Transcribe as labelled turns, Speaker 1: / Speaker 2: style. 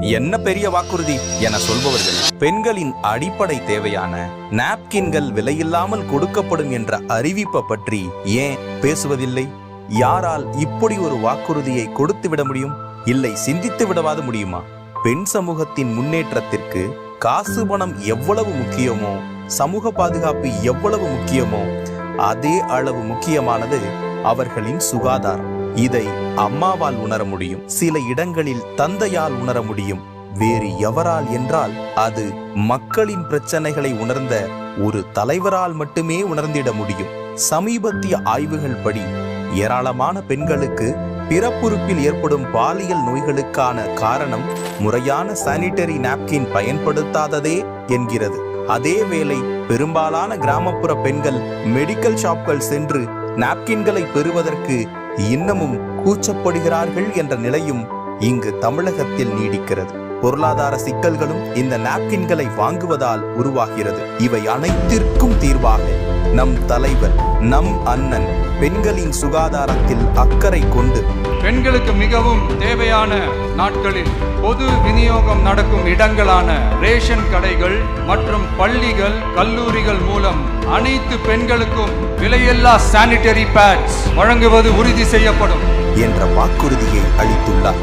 Speaker 1: என்ன பெரிய வாக்குறுதி என சொல்பவர்கள் பெண்களின் அடிப்படை தேவையான நாப்கின்கள் விலையில்லாமல் கொடுக்கப்படும் என்ற அறிவிப்பை பற்றி ஏன் பேசுவதில்லை? யாரால் இப்படி ஒரு வாக்குறுதியை கொடுத்து விட முடியும்? இல்லை சிந்தித்து விடவாது முடியுமா? பெண் சமூகத்தின் முன்னேற்றத்திற்கு காசு பணம் எவ்வளவு முக்கியமோ, சமூக பாதுகாப்பு எவ்வளவு முக்கியமோ, அதே அளவு முக்கியமானது அவர்களின் சுகாதாரம். இதை அம்மாவால் உணர முடியும், சில இடங்களில் தந்தையால் உணர முடியும், வேறு எவரால் என்றால் அது மக்களின் பிரச்சனைகளை உணர்ந்த ஒரு தலைவரால் மட்டுமே உணர்ந்திட முடியும். சமீபத்திய ஆய்வுகள் படி ஏராளமான பெண்களுக்கு பிறப்புறுப்பில் ஏற்படும் பாலியல் நோய்களுக்கான காரணம் முறையான சானிட்டரி நாப்கின் பயன்படுத்தாததே என்கிறது. அதேவேளை பெரும்பாலான கிராமப்புற பெண்கள் மெடிக்கல் ஷாப்கள் சென்று நாப்கின்களை பெறுவதற்கு இன்னமும் கூச்சப்படுகிறார்கள் என்ற நிலையும் இங்கு தமிழகத்தில் நீடிக்கிறது. பொருளாதார சிக்கல்களும் இந்த நாப்கின்களை வாங்குவதால் உருவாகிறது. இவை அனைத்திற்கும் தீர்வாக நம் தலைவர், நம் அண்ணன் பெண்களின் சுகாதாரத்தில் அக்கறை கொண்டு
Speaker 2: பெண்களுக்கு மிகவும் தேவையான நாட்களில் பொது விநியோகம் நடக்கும் இடங்களான ரேஷன் கடைகள் மற்றும் பள்ளிகள், கல்லூரிகள் மூலம் அனைத்து பெண்களுக்கும் விலையில்லா சானிட்டரி பேட்ஸ் வழங்குவது உறுதி செய்யப்படும்
Speaker 1: என்ற வாக்குறுதியை அளித்துள்ளார்.